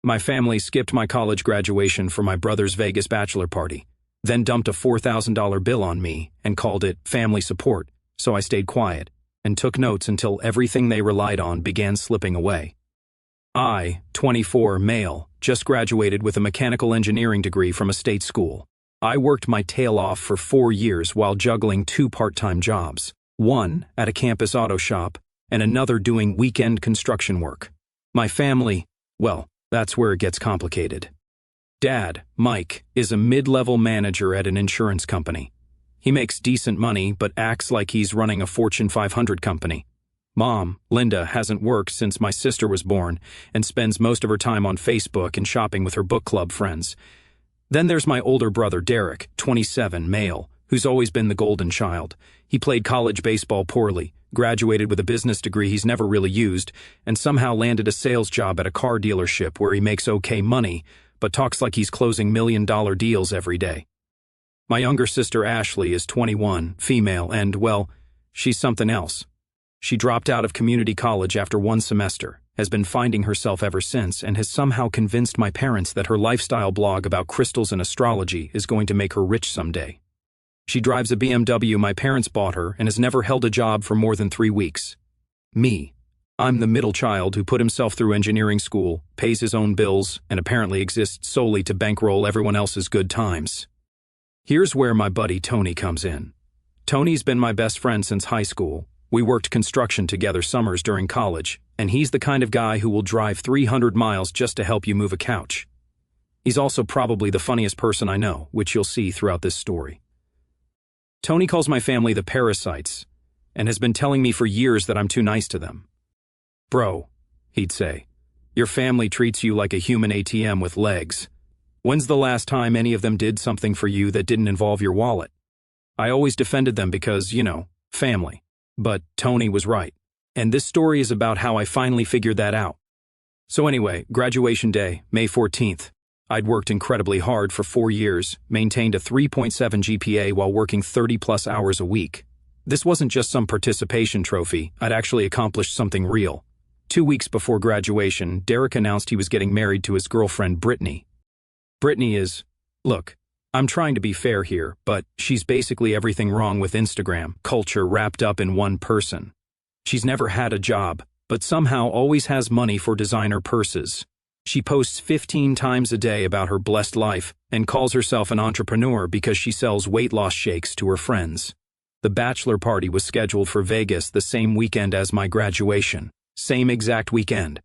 My family skipped my college graduation for my brother's Vegas bachelor party, then dumped a $4,000 bill on me and called it family support, so I stayed quiet and took notes until everything they relied on began slipping away. I, 24, male, just graduated with a mechanical engineering degree from a state school. I worked my tail off for 4 years while juggling 2 part-time jobs, one at a campus auto shop and another doing weekend construction work. My family, well, that's where it gets complicated. Dad, Mike, is a mid-level manager at an insurance company. He makes decent money but acts like he's running a Fortune 500 company. Mom, Linda, hasn't worked since my sister was born and spends most of her time on Facebook and shopping with her book club friends. Then there's my older brother, Derek, 27, male, who's always been the golden child. He played college baseball poorly, graduated with a business degree he's never really used, and somehow landed a sales job at a car dealership where he makes okay money, but talks like he's closing million-dollar deals every day. My younger sister, Ashley, is 21, female, and, well, she's something else. She dropped out of community college after 1 semester, has been finding herself ever since, and has somehow convinced my parents that her lifestyle blog about crystals and astrology is going to make her rich someday. She drives a BMW my parents bought her and has never held a job for more than 3 weeks. Me. I'm the middle child who put himself through engineering school, pays his own bills, and apparently exists solely to bankroll everyone else's good times. Here's where my buddy Tony comes in. Tony's been my best friend since high school. We worked construction together summers during college, and he's the kind of guy who will drive 300 miles just to help you move a couch. He's also probably the funniest person I know, which you'll see throughout this story. Tony calls my family the parasites, and has been telling me for years that I'm too nice to them. Bro, he'd say, your family treats you like a human ATM with legs. When's the last time any of them did something for you that didn't involve your wallet? I always defended them because, family. But Tony was right. And this story is about how I finally figured that out. So anyway, graduation day, May 14th. I'd worked incredibly hard for 4 years, maintained a 3.7 GPA while working 30-plus hours a week. This wasn't just some participation trophy, I'd actually accomplished something real. 2 weeks before graduation, Derek announced he was getting married to his girlfriend, Brittany. Brittany is, look, I'm trying to be fair here, but she's basically everything wrong with Instagram culture wrapped up in one person. She's never had a job, but somehow always has money for designer purses. She posts 15 times a day about her blessed life and calls herself an entrepreneur because she sells weight loss shakes to her friends. The bachelor party was scheduled for Vegas the same weekend as my graduation. Same exact weekend.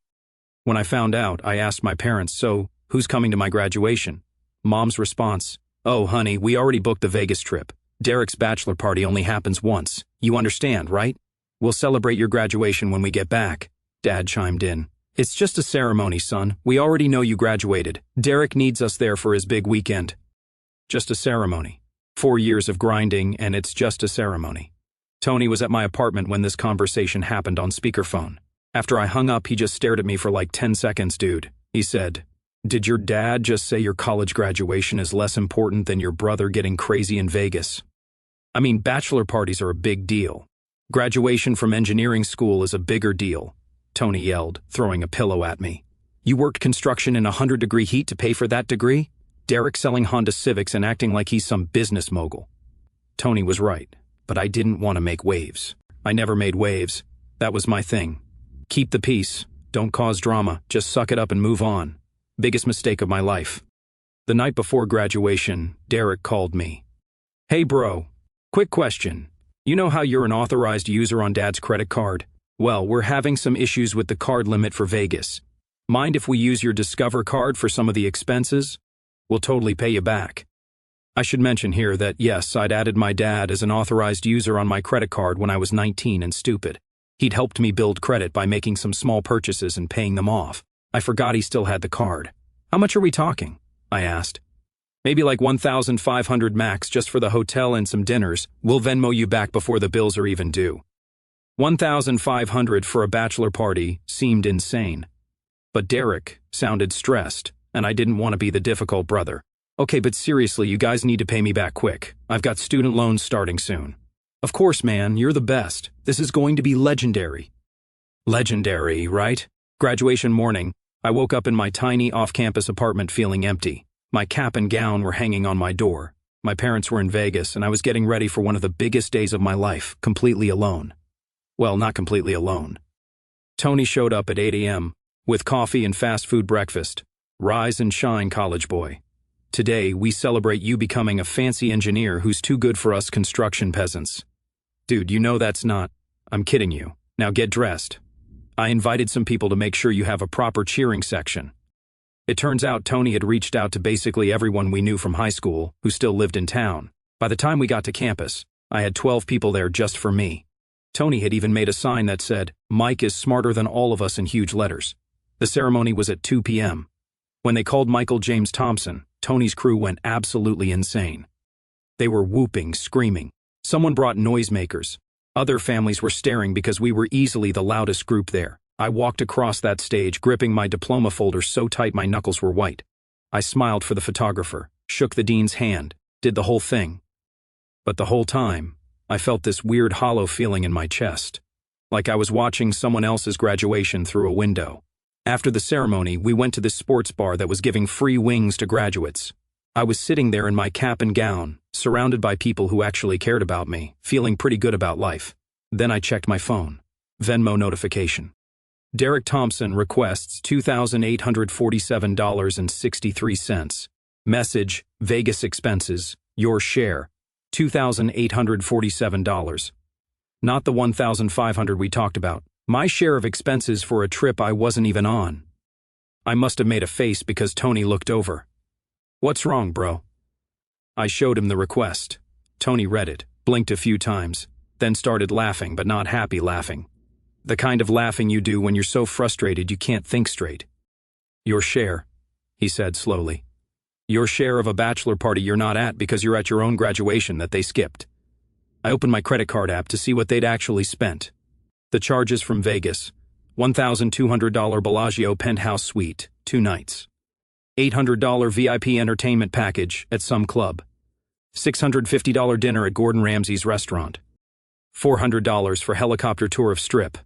When I found out, I asked my parents, so, who's coming to my graduation? Mom's response, oh, honey, we already booked the Vegas trip. Derek's bachelor party only happens once. You understand, right? We'll celebrate your graduation when we get back. Dad chimed in. It's just a ceremony, son. We already know you graduated. Derek needs us there for his big weekend. Just a ceremony. 4 years of grinding, and it's just a ceremony. Tony was at my apartment when this conversation happened on speakerphone. After I hung up, he just stared at me for like 10 seconds, dude. He said, did your dad just say your college graduation is less important than your brother getting crazy in Vegas? I mean, bachelor parties are a big deal. Graduation from engineering school is a bigger deal, Tony yelled, throwing a pillow at me. You worked construction in 100-degree heat to pay for that degree? Derek selling Honda Civics and acting like he's some business mogul. Tony was right, but I didn't want to make waves. I never made waves. That was my thing. Keep the peace. Don't cause drama. Just suck it up and move on. Biggest mistake of my life. The night before graduation, Derek called me. Hey bro, quick question. You know how you're an authorized user on Dad's credit card? Well, we're having some issues with the card limit for Vegas. Mind if we use your Discover card for some of the expenses? We'll totally pay you back. I should mention here that yes, I'd added my dad as an authorized user on my credit card when I was 19 and stupid. He'd helped me build credit by making some small purchases and paying them off. I forgot he still had the card. How much are we talking? I asked. Maybe like $1,500 max just for the hotel and some dinners. We'll Venmo you back before the bills are even due. $1,500 for a bachelor party seemed insane. But Derek sounded stressed, and I didn't want to be the difficult brother. Okay, but seriously, you guys need to pay me back quick. I've got student loans starting soon. Of course, man, you're the best. This is going to be legendary. Legendary, right? Graduation morning, I woke up in my tiny off-campus apartment feeling empty. My cap and gown were hanging on my door. My parents were in Vegas, and I was getting ready for one of the biggest days of my life, completely alone. Well, not completely alone. Tony showed up at 8 a.m. with coffee and fast food breakfast. Rise and shine, college boy. Today, we celebrate you becoming a fancy engineer who's too good for us construction peasants. Dude, you know that's not. I'm kidding you. Now get dressed. I invited some people to make sure you have a proper cheering section. It turns out Tony had reached out to basically everyone we knew from high school who still lived in town. By the time we got to campus, I had 12 people there just for me. Tony had even made a sign that said, "Mike is smarter than all of us," in huge letters. The ceremony was at 2 p.m. When they called Michael James Thompson, Tony's crew went absolutely insane. They were whooping, screaming. Someone brought noisemakers. Other families were staring because we were easily the loudest group there. I walked across that stage, gripping my diploma folder so tight my knuckles were white. I smiled for the photographer, shook the dean's hand, did the whole thing. But the whole time, I felt this weird hollow feeling in my chest, like I was watching someone else's graduation through a window. After the ceremony, we went to this sports bar that was giving free wings to graduates. I was sitting there in my cap and gown, surrounded by people who actually cared about me, feeling pretty good about life. Then I checked my phone. Venmo notification. Derek Thompson requests $2,847.63. Message, Vegas expenses, your share, $2,847. Not the $1,500 we talked about. My share of expenses for a trip I wasn't even on. I must have made a face because Tony looked over. "What's wrong, bro?" I showed him the request. Tony read it, blinked a few times, then started laughing, but not happy laughing. The kind of laughing you do when you're so frustrated you can't think straight. "Your share," he said slowly. "Your share of a bachelor party you're not at because you're at your own graduation that they skipped." I opened my credit card app to see what they'd actually spent. The charges from Vegas: $1,200 Bellagio penthouse suite, 2 nights. $800 VIP entertainment package at some club. $650 dinner at Gordon Ramsay's restaurant. $400 for helicopter tour of Strip.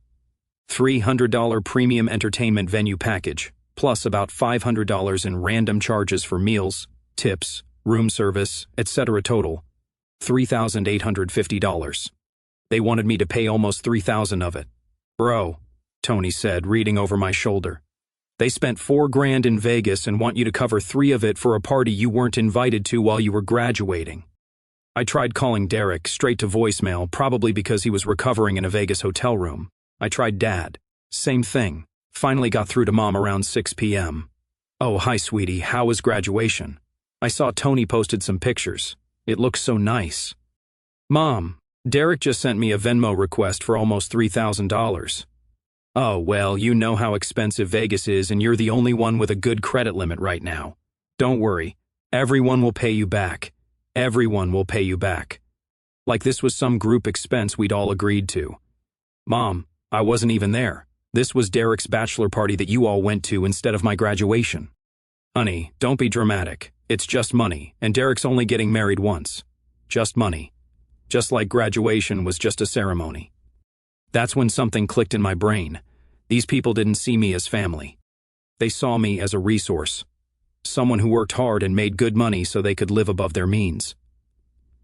$300 premium entertainment venue package, plus about $500 in random charges for meals, tips, room service, etc. Total, $3,850. They wanted me to pay almost $3,000 of it. "Bro," Tony said, reading over my shoulder. "They spent $4,000 in Vegas and want you to cover $3,000 of it for a party you weren't invited to while you were graduating." I tried calling Derek straight to voicemail, probably because he was recovering in a Vegas hotel room. I tried Dad. Same thing. Finally got through to Mom around 6 p.m. "Oh, hi, sweetie. How was graduation? I saw Tony posted some pictures. It looks so nice." "Mom, Derek just sent me a Venmo request for almost $3,000. "Oh, well, you know how expensive Vegas is, and you're the only one with a good credit limit right now. Don't worry. Everyone will pay you back. Everyone will pay you back." Like this was some group expense we'd all agreed to. "Mom, I wasn't even there. This was Derek's bachelor party that you all went to instead of my graduation." "Honey, don't be dramatic. It's just money, and Derek's only getting married once. Just money. Just like graduation was just a ceremony." That's when something clicked in my brain. These people didn't see me as family. They saw me as a resource. Someone who worked hard and made good money so they could live above their means.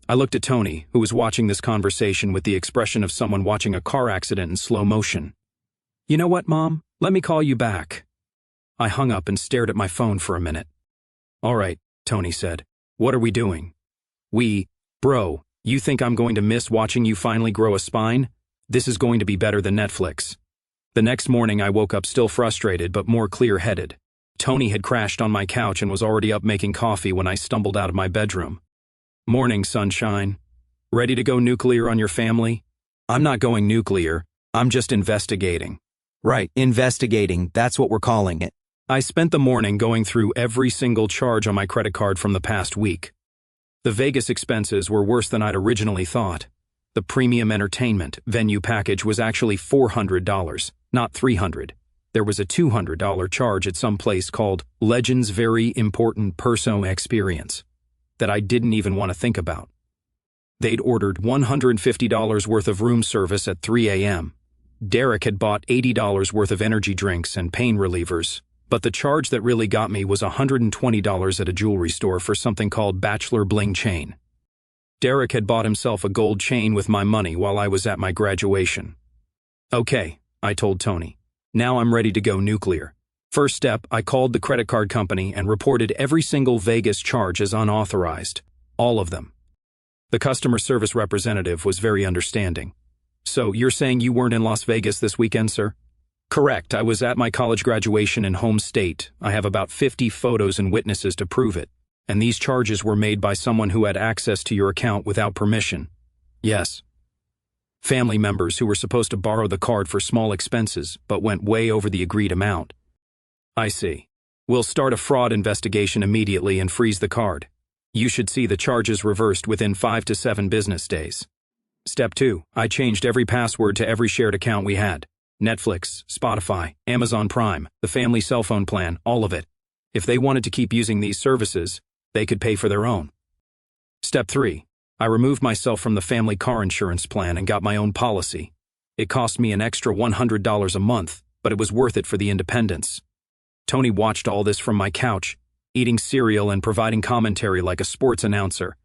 I looked at Tony, who was watching this conversation with the expression of someone watching a car accident in slow motion. "You know what, Mom? Let me call you back." I hung up and stared at my phone for a minute. "All right," Tony said. "What are we doing?" Bro, you think I'm going to miss watching you finally grow a spine? This is going to be better than Netflix." The next morning I woke up still frustrated but more clear-headed. Tony had crashed on my couch and was already up making coffee when I stumbled out of my bedroom. "Morning, sunshine. Ready to go nuclear on your family?" "I'm not going nuclear. I'm just investigating." "Right, investigating, that's what we're calling it." I spent the morning going through every single charge on my credit card from the past week. The Vegas expenses were worse than I'd originally thought. The premium entertainment venue package was actually $400, not $300. There was a $200 charge at some place called Legends Very Important Personal Experience that I didn't even want to think about. They'd ordered $150 worth of room service at 3 a.m. Derek had bought $80 worth of energy drinks and pain relievers. But the charge that really got me was $120 at a jewelry store for something called Bachelor Bling Chain. Derek had bought himself a gold chain with my money while I was at my graduation. Okay, I told Tony. Now I'm ready to go nuclear. First step, I called the credit card company and reported every single Vegas charge as unauthorized. All of them. The customer service representative was very understanding. So, you're saying you weren't in Las Vegas this weekend, sir? Correct, I was at my college graduation in home state. I have about 50 photos and witnesses to prove it. And these charges were made by someone who had access to your account without permission. Yes. Family members who were supposed to borrow the card for small expenses, but went way over the agreed amount. I see. We'll start a fraud investigation immediately and freeze the card. You should see the charges reversed within 5 to 7 business days. Step 2. I changed every password to every shared account we had. Netflix, Spotify, Amazon Prime, the family cell phone plan, all of it. If they wanted to keep using these services, they could pay for their own. Step 3. I removed myself from the family car insurance plan and got my own policy. It cost me an extra $100 a month, but it was worth it for the independence. Tony watched all this from my couch, eating cereal and providing commentary like a sports announcer.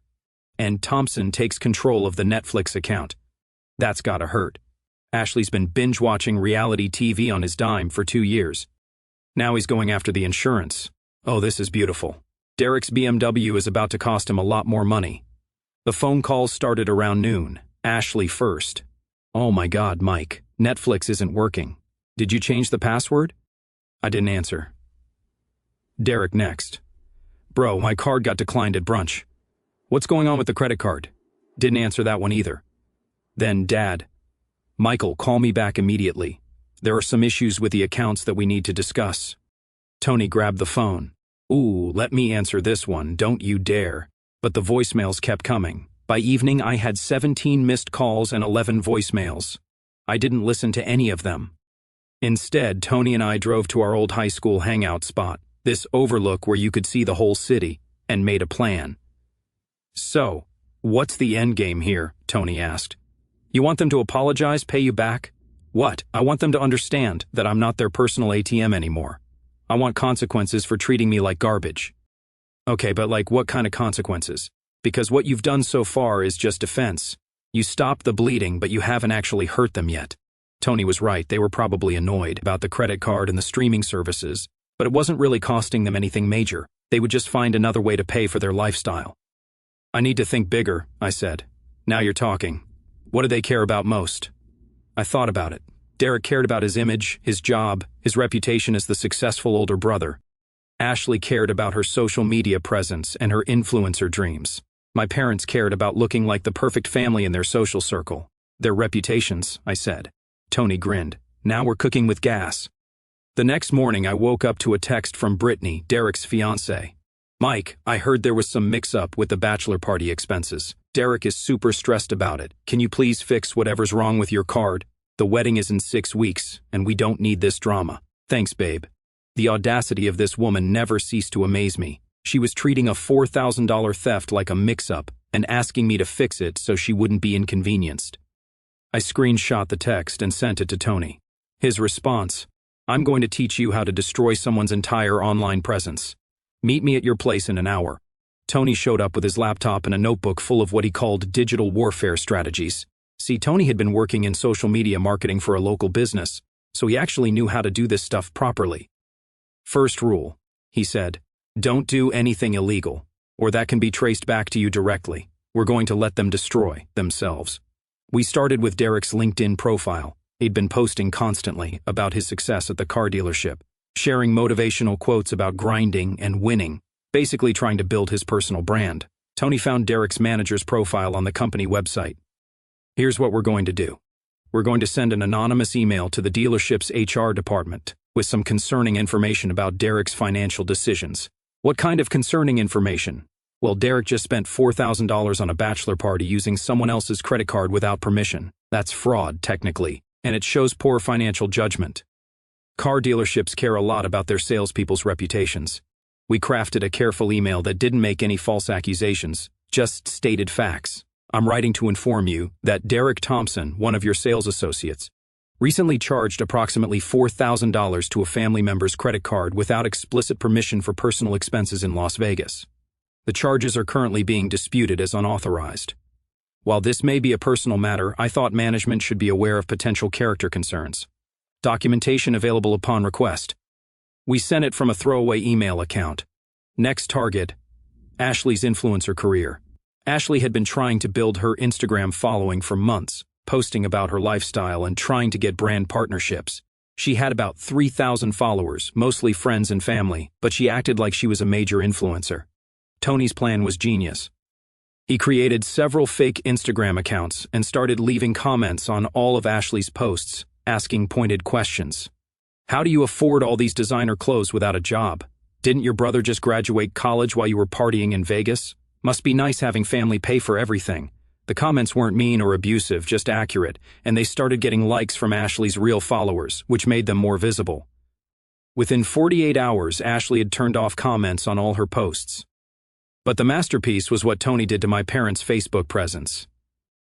And Thompson takes control of the Netflix account. That's gotta hurt. Ashley's been binge-watching reality TV on his dime for 2 years. Now he's going after the insurance. Oh, this is beautiful. Derek's BMW is about to cost him a lot more money. The phone calls started around noon. Ashley first. Oh my God, Mike. Netflix isn't working. Did you change the password? I didn't answer. Derek next. Bro, my card got declined at brunch. What's going on with the credit card? Didn't answer that one either. Then Dad. Michael, call me back immediately. There are some issues with the accounts that we need to discuss. Tony grabbed the phone. Ooh, let me answer this one, don't you dare. But the voicemails kept coming. By evening, I had 17 missed calls and 11 voicemails. I didn't listen to any of them. Instead, Tony and I drove to our old high school hangout spot, this overlook where you could see the whole city, and made a plan. So, what's the end game here? Tony asked. You want them to apologize, pay you back? What? I want them to understand that I'm not their personal ATM anymore. I want consequences for treating me like garbage. Okay, but like what kind of consequences? Because what you've done so far is just defense. You stopped the bleeding, but you haven't actually hurt them yet. Tony was right, they were probably annoyed about the credit card and the streaming services, but it wasn't really costing them anything major. They would just find another way to pay for their lifestyle. I need to think bigger, I said. Now you're talking. What do they care about most? I thought about it. Derek cared about his image, his job, his reputation as the successful older brother. Ashley cared about her social media presence and her influencer dreams. My parents cared about looking like the perfect family in their social circle. Their reputations, I said. Tony grinned. Now we're cooking with gas. The next morning I woke up to a text from Brittany, Derek's fiancée. Mike, I heard there was some mix-up with the bachelor party expenses. Derek is super stressed about it. Can you please fix whatever's wrong with your card? The wedding is in 6 weeks, and we don't need this drama. Thanks, babe. The audacity of this woman never ceased to amaze me. She was treating a $4,000 theft like a mix-up and asking me to fix it so she wouldn't be inconvenienced. I screenshot the text and sent it to Tony. His response, I'm going to teach you how to destroy someone's entire online presence. Meet me at your place in an hour. Tony showed up with his laptop and a notebook full of what he called digital warfare strategies. See, Tony had been working in social media marketing for a local business, so he actually knew how to do this stuff properly. First rule, he said, don't do anything illegal, or that can be traced back to you directly. We're going to let them destroy themselves. We started with Derek's LinkedIn profile. He'd been posting constantly about his success at the car dealership, sharing motivational quotes about grinding and winning, basically trying to build his personal brand. Tony found Derek's manager's profile on the company website. Here's what we're going to do. We're going to send an anonymous email to the dealership's HR department with some concerning information about Derek's financial decisions. What kind of concerning information? Well, Derek just spent $4,000 on a bachelor party using someone else's credit card without permission. That's fraud, technically, and it shows poor financial judgment. Car dealerships care a lot about their salespeople's reputations. We crafted a careful email that didn't make any false accusations, just stated facts. I'm writing to inform you that Derek Thompson, one of your sales associates, Recently charged approximately $4,000 to a family member's credit card without explicit permission for personal expenses in Las Vegas. The charges are currently being disputed as unauthorized. While this may be a personal matter, I thought management should be aware of potential character concerns. Documentation available upon request. We sent it from a throwaway email account. Next target, Ashley's influencer career. Ashley had been trying to build her Instagram following for months, posting about her lifestyle and trying to get brand partnerships. She had about 3,000 followers, mostly friends and family, but she acted like she was a major influencer. Tony's plan was genius. He created several fake Instagram accounts and started leaving comments on all of Ashley's posts, asking pointed questions. How do you afford all these designer clothes without a job? Didn't your brother just graduate college while you were partying in Vegas? Must be nice having family pay for everything. The comments weren't mean or abusive, just accurate, and they started getting likes from Ashley's real followers, which made them more visible. Within 48 hours, Ashley had turned off comments on all her posts. But the masterpiece was what Tony did to my parents' Facebook presence.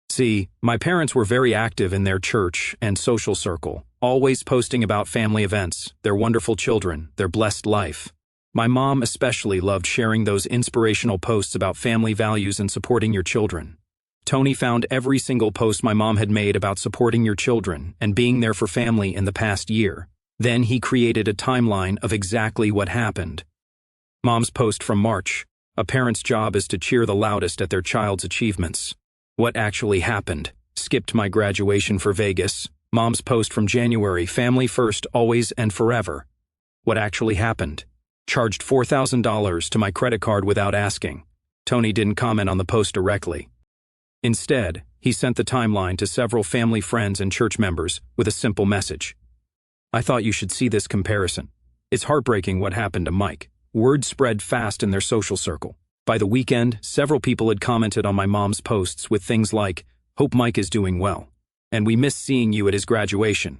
See, my parents were very active in their church and social circle, always posting about family events, their wonderful children, their blessed life. My mom especially loved sharing those inspirational posts about family values and supporting your children. Tony found every single post my mom had made about supporting your children and being there for family in the past year. Then he created a timeline of exactly what happened. Mom's post from March: a parent's job is to cheer the loudest at their child's achievements. What actually happened? Skipped my graduation for Vegas. Mom's post from January: family first, always and forever. What actually happened? Charged $4,000 to my credit card without asking. Tony didn't comment on the post directly. Instead, he sent the timeline to several family friends and church members with a simple message. I thought you should see this comparison. It's heartbreaking what happened to Mike. Word spread fast in their social circle. By the weekend, several people had commented on my mom's posts with things like, "Hope Mike is doing well," and "We missed seeing you at his graduation."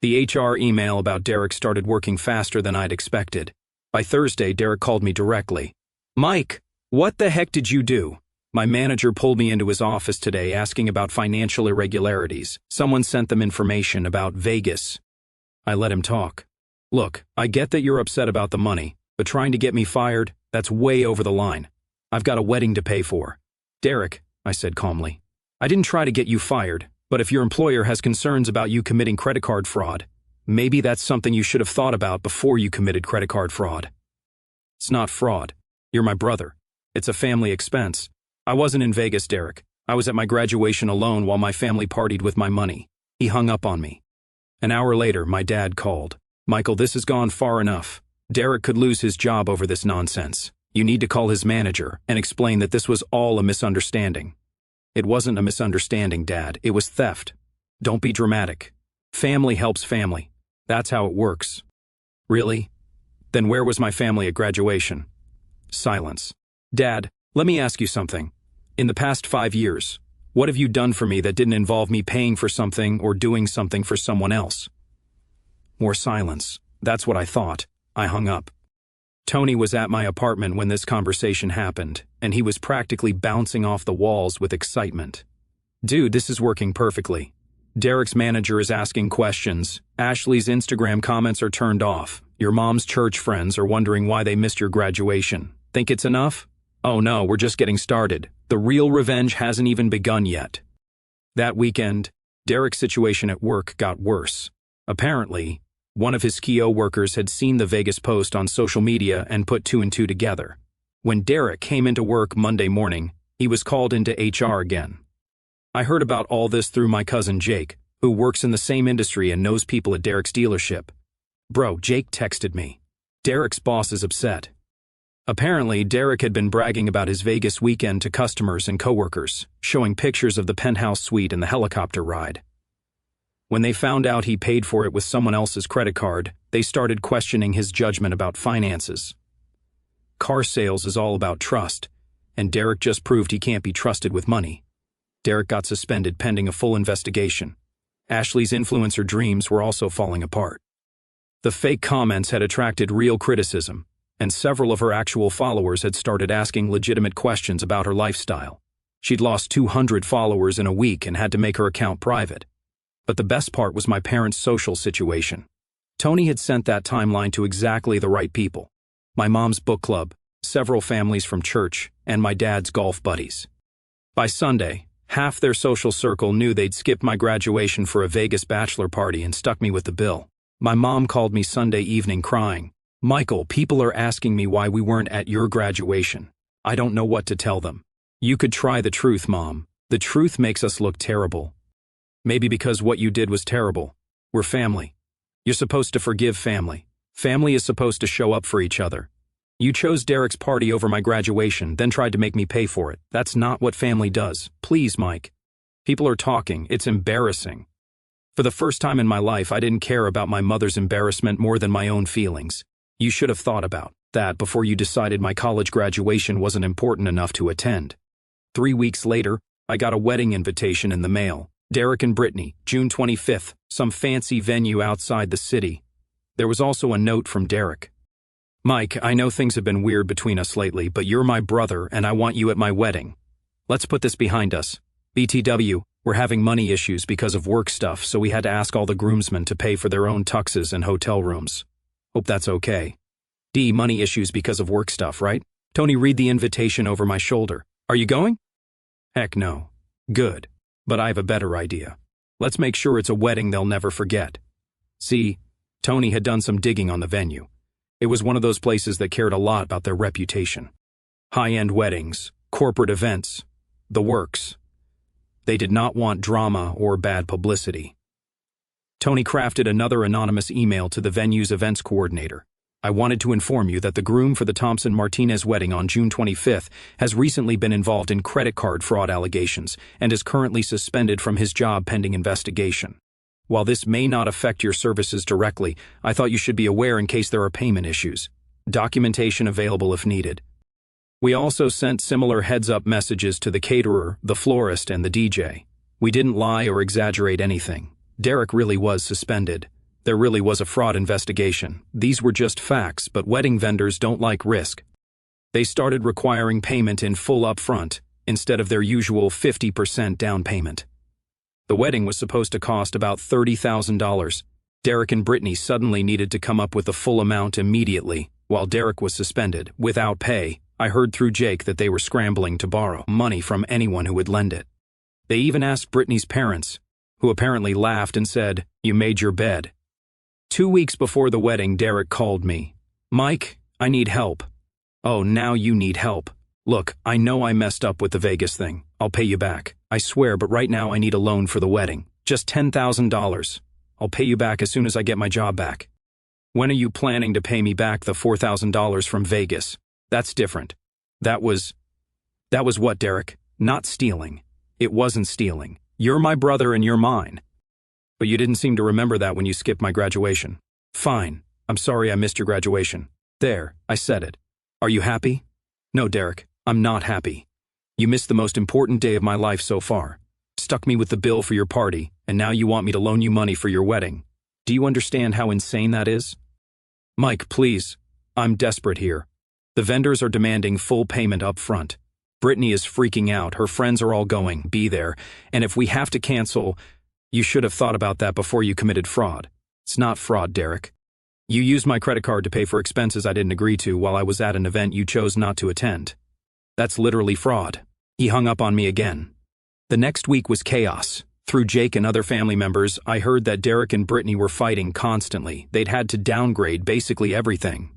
The HR email about Derek started working faster than I'd expected. By Thursday, Derek called me directly. "Mike, what the heck did you do?" My manager pulled me into his office today asking about financial irregularities. Someone sent them information about Vegas. I let him talk. "Look, I get that you're upset about the money, but trying to get me fired, that's way over the line. I've got a wedding to pay for." "Derek," I said calmly, "I didn't try to get you fired, but if your employer has concerns about you committing credit card fraud, maybe that's something you should have thought about before you committed credit card fraud." "It's not fraud. You're my brother. It's a family expense. I wasn't in Vegas, Derek. I was at my graduation alone while my family partied with my money." He hung up on me. An hour later, my dad called. "Michael, this has gone far enough. Derek could lose his job over this nonsense. You need to call his manager and explain that this was all a misunderstanding." "It wasn't a misunderstanding, Dad. It was theft." "Don't be dramatic. Family helps family. That's how it works." "Really? Then where was my family at graduation?" Silence. "Dad, let me ask you something. In the past 5 years, what have you done for me that didn't involve me paying for something or doing something for someone else?" More silence. That's what I thought. I hung up. Tony was at my apartment when this conversation happened, and he was practically bouncing off the walls with excitement. "Dude, this is working perfectly. Derek's manager is asking questions. Ashley's Instagram comments are turned off. Your mom's church friends are wondering why they missed your graduation. Think it's enough? Oh no, we're just getting started. The real revenge hasn't even begun yet." That weekend, Derek's situation at work got worse. Apparently, one of his key workers had seen the Vegas post on social media and put two and two together. When Derek came into work Monday morning, he was called into HR again. I heard about all this through my cousin Jake, who works in the same industry and knows people at Derek's dealership. "Bro," Jake texted me, "Derek's boss is upset." Apparently, Derek had been bragging about his Vegas weekend to customers and coworkers, showing pictures of the penthouse suite and the helicopter ride. When they found out he paid for it with someone else's credit card, they started questioning his judgment about finances. Car sales is all about trust, and Derek just proved he can't be trusted with money. Derek got suspended pending a full investigation. Ashley's influencer dreams were also falling apart. The fake comments had attracted real criticism, and several of her actual followers had started asking legitimate questions about her lifestyle. She'd lost 200 followers in a week and had to make her account private. But the best part was my parents' social situation. Tony had sent that timeline to exactly the right people. My mom's book club, several families from church, and my dad's golf buddies. By Sunday, half their social circle knew they'd skipped my graduation for a Vegas bachelor party and stuck me with the bill. My mom called me Sunday evening crying, "Michael, people are asking me why we weren't at your graduation. I don't know what to tell them." "You could try the truth, Mom. The truth makes us look terrible." "Maybe because what you did was terrible. We're family. You're supposed to forgive family. Family is supposed to show up for each other. You chose Derek's party over my graduation, then tried to make me pay for it. That's not what family does. Please, Mike. People are talking. It's embarrassing." For the first time in my life, I didn't care about my mother's embarrassment more than my own feelings. You should have thought about that before you decided my college graduation wasn't important enough to attend. 3 weeks later, I got a wedding invitation in the mail. Derek and Brittany, June 25th, some fancy venue outside the city. There was also a note from Derek. "Mike, I know things have been weird between us lately, but you're my brother and I want you at my wedding. Let's put this behind us. BTW, we're having money issues because of work stuff, so we had to ask all the groomsmen to pay for their own tuxes and hotel rooms. Hope that's okay. D, money issues because of work stuff, right? Tony, read the invitation over my shoulder. Are you going?" "Heck no." "Good. But I have a better idea. Let's make sure it's a wedding they'll never forget." See, Tony had done some digging on the venue. It was one of those places that cared a lot about their reputation. High-end weddings, corporate events, the works. They did not want drama or bad publicity. Tony crafted another anonymous email to the venue's events coordinator. "I wanted to inform you that the groom for the Thompson-Martinez wedding on June 25th has recently been involved in credit card fraud allegations and is currently suspended from his job pending investigation. While this may not affect your services directly, I thought you should be aware in case there are payment issues. Documentation available if needed." We also sent similar heads-up messages to the caterer, the florist, and the DJ. We didn't lie or exaggerate anything. Derek really was suspended. There really was a fraud investigation. These were just facts, but wedding vendors don't like risk. They started requiring payment in full upfront, instead of their usual 50% down payment. The wedding was supposed to cost about $30,000. Derek and Brittany suddenly needed to come up with the full amount immediately. While Derek was suspended, without pay, I heard through Jake that they were scrambling to borrow money from anyone who would lend it. They even asked Brittany's parents, who apparently laughed and said, "You made your bed." 2 weeks before the wedding, Derek called me. "Mike, I need help." "Oh, now you need help. Look, I know I messed up with the Vegas thing. I'll pay you back. I swear, but right now I need a loan for the wedding. Just $10,000. I'll pay you back as soon as I get my job back." "When are you planning to pay me back the $4,000 from Vegas?" "That's different. That was what, Derek? Not stealing. It wasn't stealing. You're my brother and you're mine. But you didn't seem to remember that when you skipped my graduation." "Fine. I'm sorry I missed your graduation." "There, I said it. Are you happy?" "No, Derek, I'm not happy. You missed the most important day of my life so far. Stuck me with the bill for your party, and now you want me to loan you money for your wedding. Do you understand how insane that is?" "Mike, please. I'm desperate here. The vendors are demanding full payment up front. Brittany is freaking out. Her friends are all going, be there. And if we have to cancel, you should have thought about that before you committed fraud." "It's not fraud, Derek. You used my credit card to pay for expenses I didn't agree to while I was at an event you chose not to attend. That's literally fraud." He hung up on me again. The next week was chaos. Through Jake and other family members, I heard that Derek and Brittany were fighting constantly. They'd had to downgrade basically everything.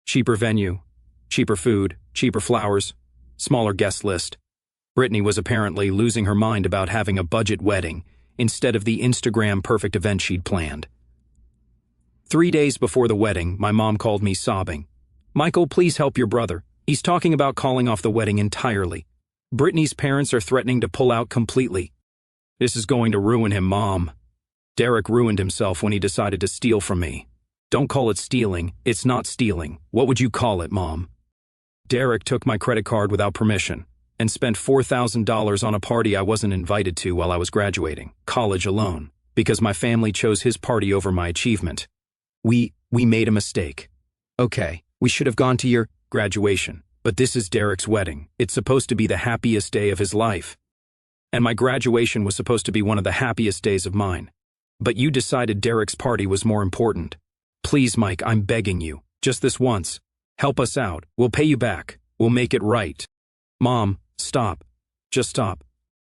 Cheaper venue, cheaper food, cheaper flowers, smaller guest list. Brittany was apparently losing her mind about having a budget wedding instead of the Instagram perfect event she'd planned. 3 days before the wedding, my mom called me sobbing. "Michael, please help your brother. He's talking about calling off the wedding entirely. Brittany's parents are threatening to pull out completely. This is going to ruin him, Mom. Derek ruined himself when he decided to steal from me. Don't call it stealing. It's not stealing. What would you call it, Mom?" Derek took my credit card without permission and spent $4,000 on a party I wasn't invited to while I was graduating, college alone, because my family chose his party over my achievement. We made a mistake. Okay, we should have gone to your graduation, but this is Derek's wedding. It's supposed to be the happiest day of his life. And my graduation was supposed to be one of the happiest days of mine. But you decided Derek's party was more important. Please, Mike, I'm begging you. Just this once. Help us out. We'll pay you back. We'll make it right. Mom, stop. Just stop.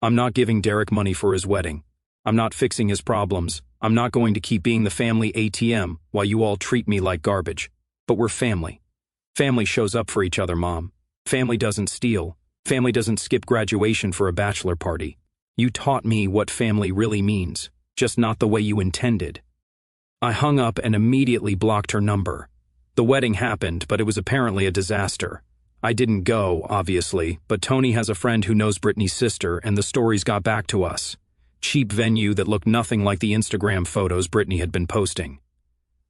I'm not giving Derek money for his wedding. I'm not fixing his problems. I'm not going to keep being the family ATM while you all treat me like garbage. But we're family. Family shows up for each other, Mom. Family doesn't steal. Family doesn't skip graduation for a bachelor party. You taught me what family really means, just not the way you intended. I hung up and immediately blocked her number. The wedding happened, but it was apparently a disaster. I didn't go, obviously, but Tony has a friend who knows Brittany's sister, and the stories got back to us. Cheap venue that looked nothing like the Instagram photos Brittany had been posting.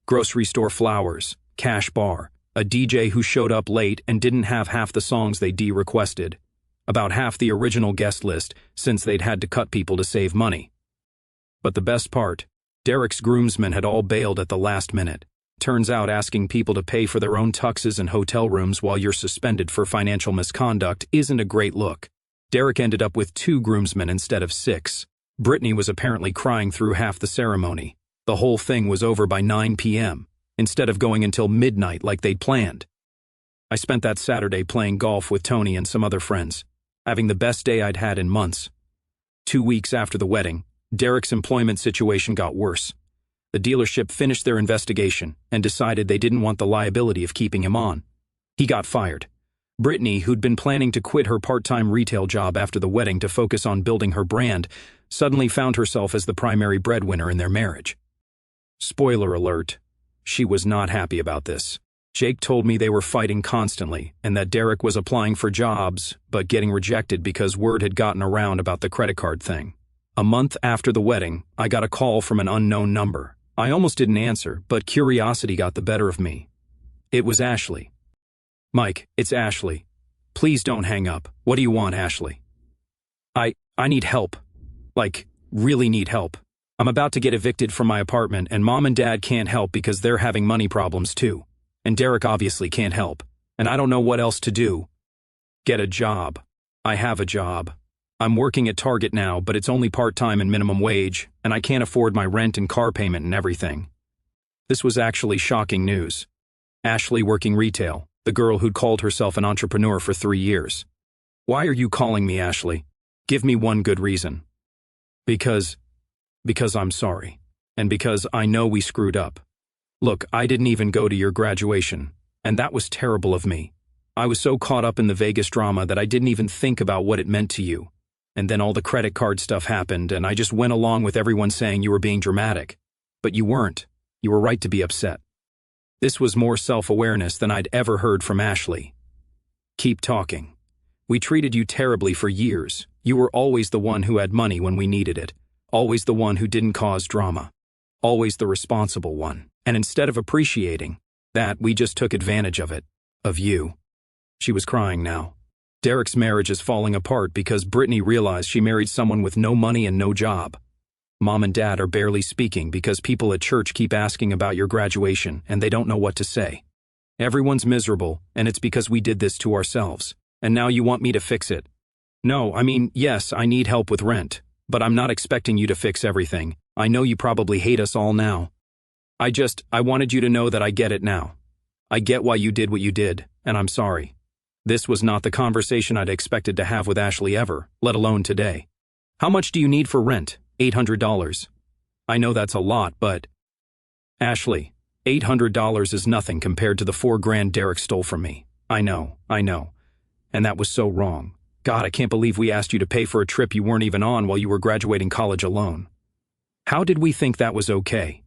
Grocery store flowers, cash bar, a DJ who showed up late and didn't have half the songs they requested. About half the original guest list, since they'd had to cut people to save money. But the best part, Derek's groomsmen had all bailed at the last minute. Turns out asking people to pay for their own tuxes and hotel rooms while you're suspended for financial misconduct isn't a great look. Derek ended up with 2 groomsmen instead of 6. Brittany was apparently crying through half the ceremony. The whole thing was over by 9 p.m., instead of going until midnight like they'd planned. I spent that Saturday playing golf with Tony and some other friends, having the best day I'd had in months. 2 weeks after the wedding, Derek's employment situation got worse. The dealership finished their investigation and decided they didn't want the liability of keeping him on. He got fired. Brittany, who'd been planning to quit her part-time retail job after the wedding to focus on building her brand, suddenly found herself as the primary breadwinner in their marriage. Spoiler alert, she was not happy about this. Jake told me they were fighting constantly and that Derek was applying for jobs but getting rejected because word had gotten around about the credit card thing. A month after the wedding, I got a call from an unknown number. I almost didn't answer, but curiosity got the better of me. It was Ashley. Mike, it's Ashley. Please don't hang up. What do you want, Ashley? I need help. Like, really need help. I'm about to get evicted from my apartment and Mom and Dad can't help because they're having money problems too. And Derek obviously can't help. And I don't know what else to do. Get a job. I have a job. I'm working at Target now, but it's only part-time and minimum wage, and I can't afford my rent and car payment and everything. This was actually shocking news. Ashley working retail, the girl who'd called herself an entrepreneur for 3 years. Why are you calling me, Ashley? Give me one good reason. Because I'm sorry. And because I know we screwed up. Look, I didn't even go to your graduation, and that was terrible of me. I was so caught up in the Vegas drama that I didn't even think about what it meant to you. And then all the credit card stuff happened, and I just went along with everyone saying you were being dramatic. But you weren't. You were right to be upset. This was more self-awareness than I'd ever heard from Ashley. Keep talking. We treated you terribly for years. You were always the one who had money when we needed it. Always the one who didn't cause drama. Always the responsible one. And instead of appreciating that, we just took advantage of it. Of you. She was crying now. Derek's marriage is falling apart because Brittany realized she married someone with no money and no job. Mom and Dad are barely speaking because people at church keep asking about your graduation and they don't know what to say. Everyone's miserable, and it's because we did this to ourselves. And now you want me to fix it. No, I mean, yes, I need help with rent, but I'm not expecting you to fix everything. I know you probably hate us all now. I wanted you to know that I get it now. I get why you did what you did, and I'm sorry. This was not the conversation I'd expected to have with Ashley ever, let alone today. How much do you need for rent? $800. I know that's a lot, but... Ashley, $800 is nothing compared to the $4,000 Derek stole from me. I know. And that was so wrong. God, I can't believe we asked you to pay for a trip you weren't even on while you were graduating college alone. How did we think that was okay?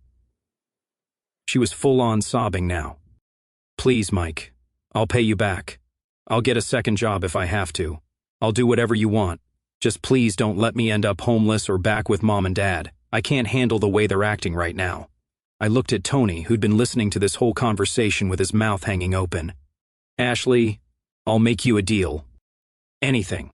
She was full-on sobbing now. Please, Mike. I'll pay you back. I'll get a second job if I have to. I'll do whatever you want. Just please don't let me end up homeless or back with Mom and Dad. I can't handle the way they're acting right now. I looked at Tony, who'd been listening to this whole conversation with his mouth hanging open. Ashley, I'll make you a deal. Anything.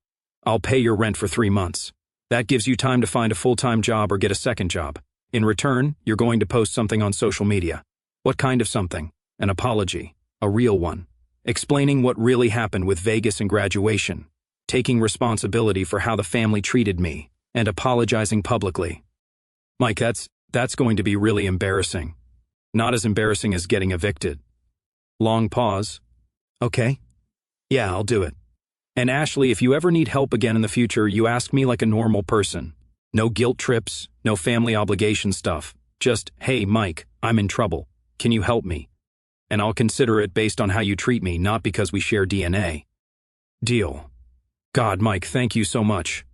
I'll pay your rent for 3 months. That gives you time to find a full-time job or get a second job. In return, you're going to post something on social media. What kind of something? An apology. A real one. Explaining what really happened with Vegas and graduation. Taking responsibility for how the family treated me. And apologizing publicly. Mike, That's going to be really embarrassing. Not as embarrassing as getting evicted. Long pause. Okay. Yeah, I'll do it. And Ashley, if you ever need help again in the future, you ask me like a normal person. No guilt trips, no family obligation stuff. Just, hey, Mike, I'm in trouble. Can you help me? And I'll consider it based on how you treat me, not because we share DNA. Deal. God, Mike, thank you so much.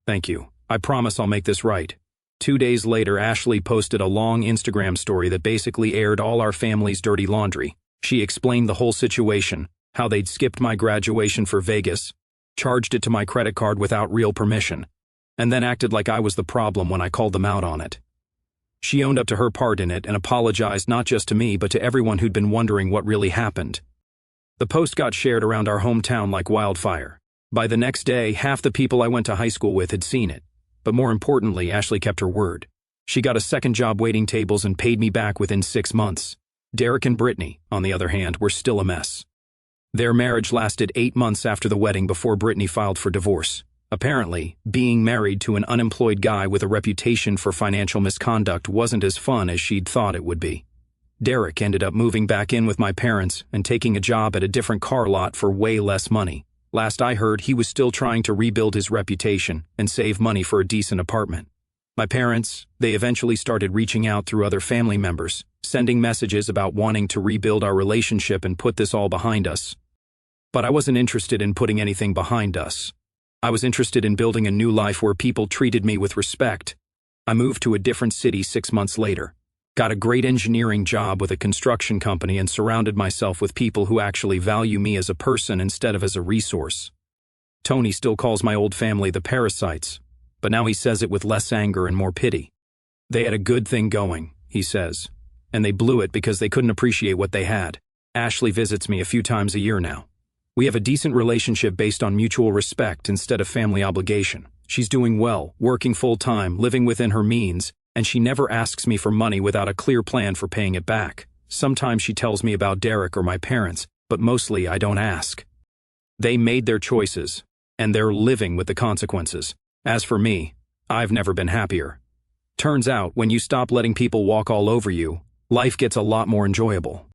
Thank you. I promise I'll make this right. 2 days later, Ashley posted a long Instagram story that basically aired all our family's dirty laundry. She explained the whole situation, how they'd skipped my graduation for Vegas, charged it to my credit card without real permission, and then acted like I was the problem when I called them out on it. She owned up to her part in it and apologized not just to me but to everyone who'd been wondering what really happened. The post got shared around our hometown like wildfire. By the next day, half the people I went to high school with had seen it. But more importantly, Ashley kept her word. She got a second job waiting tables and paid me back within 6 months. Derek and Brittany, on the other hand, were still a mess. Their marriage lasted 8 months after the wedding before Brittany filed for divorce. Apparently, being married to an unemployed guy with a reputation for financial misconduct wasn't as fun as she'd thought it would be. Derek ended up moving back in with my parents and taking a job at a different car lot for way less money. Last I heard, he was still trying to rebuild his reputation and save money for a decent apartment. My parents, they eventually started reaching out through other family members, sending messages about wanting to rebuild our relationship and put this all behind us. But I wasn't interested in putting anything behind us. I was interested in building a new life where people treated me with respect. I moved to a different city 6 months later, got a great engineering job with a construction company, and surrounded myself with people who actually value me as a person instead of as a resource. Tony still calls my old family the parasites, but now he says it with less anger and more pity. They had a good thing going, he says, and they blew it because they couldn't appreciate what they had. Ashley visits me a few times a year now. We have a decent relationship based on mutual respect instead of family obligation. She's doing well, working full-time, living within her means, and she never asks me for money without a clear plan for paying it back. Sometimes she tells me about Derek or my parents, but mostly I don't ask. They made their choices, and they're living with the consequences. As for me, I've never been happier. Turns out, when you stop letting people walk all over you, life gets a lot more enjoyable.